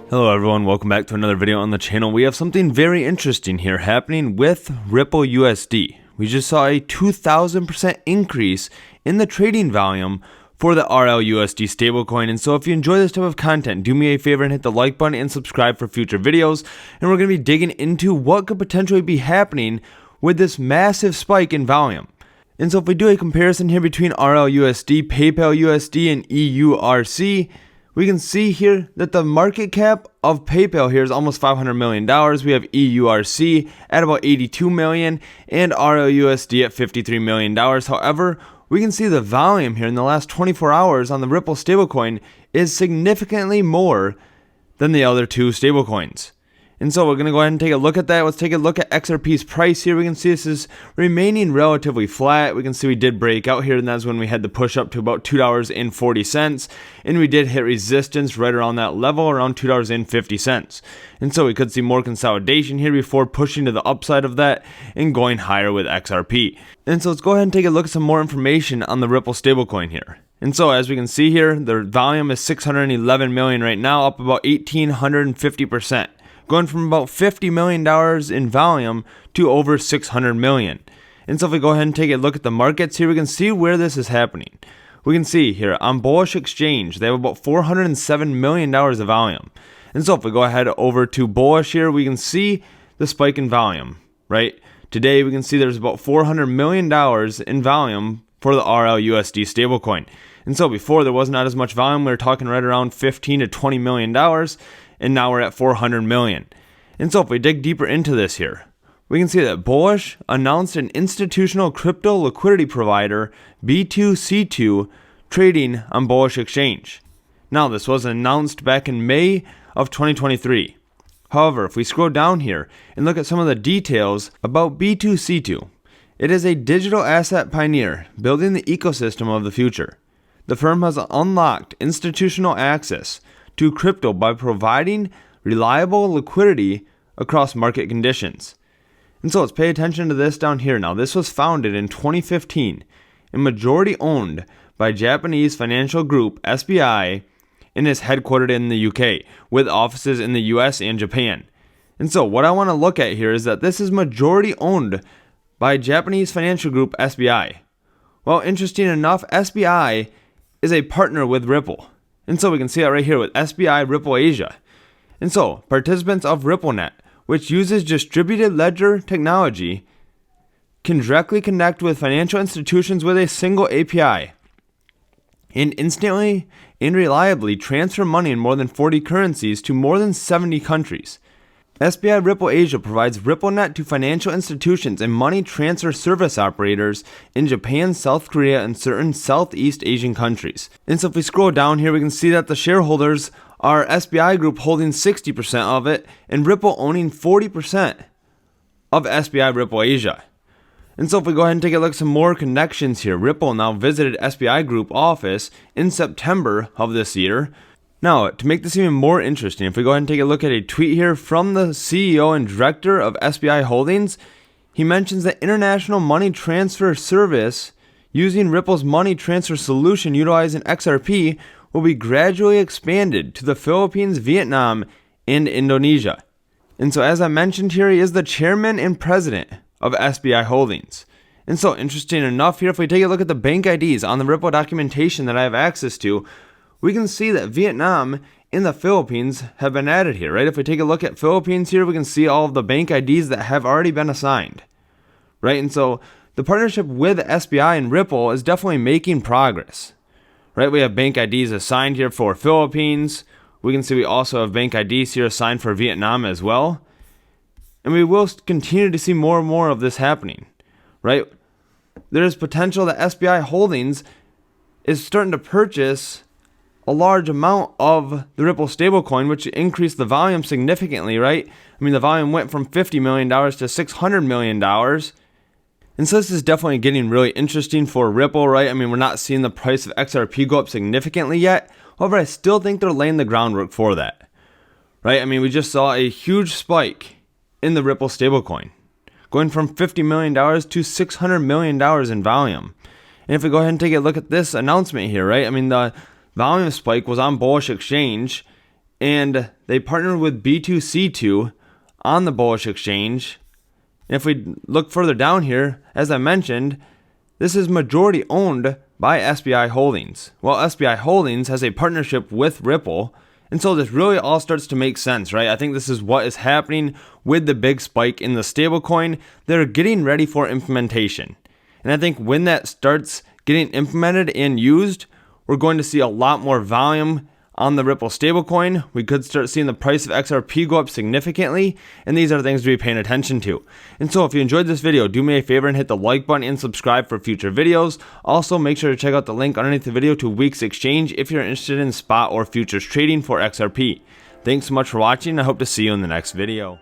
Hello everyone, welcome back to another video on the channel. We have something very interesting here happening with Ripple USD. We just saw a 2,000% increase in the trading volume for the RLUSD stablecoin. And so if you enjoy this type of content, do me a favor and hit the like button and subscribe for future videos. And we're going to be digging into what could potentially be happening with this massive spike in volume. And so if we do a comparison here between RLUSD, PayPal USD, and EURC, we can see here that the market cap of PayPal here is almost $500 million. We have EURC at about $82 million and RLUSD at $53 million. However, we can see the volume here in the last 24 hours on the Ripple stablecoin is significantly more than the other two stablecoins. And so we're going to go ahead and take a look at that. Let's take a look at XRP's price here. We can see this is remaining relatively flat. We can see we did break out here, and that's when we had the push up to about $2.40. And we did hit resistance right around that level, around $2.50. And so we could see more consolidation here before pushing to the upside of that and going higher with XRP. And so let's go ahead and take a look at some more information on the Ripple stablecoin here. And so as we can see here, the volume is 611 million right now, up about 1,850%. Going from about $50 million in volume to over $600 million. And so if we go ahead and take a look at the markets here, we can see where this is happening. We can see here on Bullish Exchange, they have about $407 million of volume. And so if we go ahead over to Bullish here, we can see the spike in volume, right? Today we can see there's about $400 million in volume for the RLUSD stablecoin. And so before there was not as much volume, we were talking right around $15 to $20 million. And now we're at 400 million. And so if we dig deeper into this here, we can see that Bullish announced an institutional crypto liquidity provider, B2C2, trading on Bullish Exchange. Now this was announced back in May of 2023. However, if we scroll down here and look at some of the details about B2C2, it is a digital asset pioneer building the ecosystem of the future. The firm has unlocked institutional access to crypto by providing reliable liquidity across market conditions. And so let's pay attention to this down here now. This was founded in 2015 and majority owned by Japanese financial group SBI and is headquartered in the UK with offices in the US and Japan. And so what I want to look at here is that this is majority owned by Japanese financial group SBI. Well, interesting enough, SBI is a partner with Ripple. And so we can see that right here with SBI Ripple Asia. And so participants of RippleNet, which uses distributed ledger technology, can directly connect with financial institutions with a single API and instantly and reliably transfer money in more than 40 currencies to more than 70 countries. SBI Ripple Asia provides RippleNet to financial institutions and money transfer service operators in Japan, South Korea, and certain Southeast Asian countries. And so if we scroll down here, we can see that the shareholders are SBI Group holding 60% of it and Ripple owning 40% of SBI Ripple Asia. And so if we go ahead and take a look at some more connections here, Ripple now visited SBI Group office in September of this year. Now, to make this even more interesting, if we go ahead and take a look at a tweet here from the CEO and director of SBI Holdings, he mentions that international money transfer service using Ripple's money transfer solution utilizing XRP will be gradually expanded to the Philippines, Vietnam, and Indonesia. And so as I mentioned here, he is the chairman and president of SBI Holdings. And so interesting enough here, if we take a look at the bank IDs on the Ripple documentation that I have access to, we can see that Vietnam and the Philippines have been added here, right? If we take a look at Philippines here, we can see all of the bank IDs that have already been assigned, right? And so the partnership with SBI and Ripple is definitely making progress, right? We have bank IDs assigned here for Philippines. We can see we also have bank IDs here assigned for Vietnam as well. And we will continue to see more and more of this happening, right? There is potential that SBI Holdings is starting to purchase a large amount of the Ripple stablecoin, which increased the volume significantly, right? I mean, the volume went from $50 million to $600 million. And so this is definitely getting really interesting for Ripple, right? I mean, we're not seeing the price of XRP go up significantly yet. However, I still think they're laying the groundwork for that, right? I mean, we just saw a huge spike in the Ripple stablecoin, going from $50 million to $600 million in volume. And if we go ahead and take a look at this announcement here, right? I mean, the volume spike was on Bullish Exchange and they partnered with B2C2 on the Bullish exchange. And if we look further down here, as I mentioned, this is majority owned by SBI Holdings. Well, SBI Holdings has a partnership with Ripple, and so this really all starts to make sense, right? I think this is what is happening with the big spike in the stablecoin. They're getting ready for implementation. And I think when that starts getting implemented and used, we're going to see a lot more volume on the Ripple stablecoin. We could start seeing the price of XRP go up significantly, and these are things to be paying attention to. And so if you enjoyed this video, do me a favor and hit the like button and subscribe for future videos. Also, make sure to check out the link underneath the video to Weex exchange if you're interested in spot or futures trading for XRP. Thanks so much for watching. I hope to see you in the next video.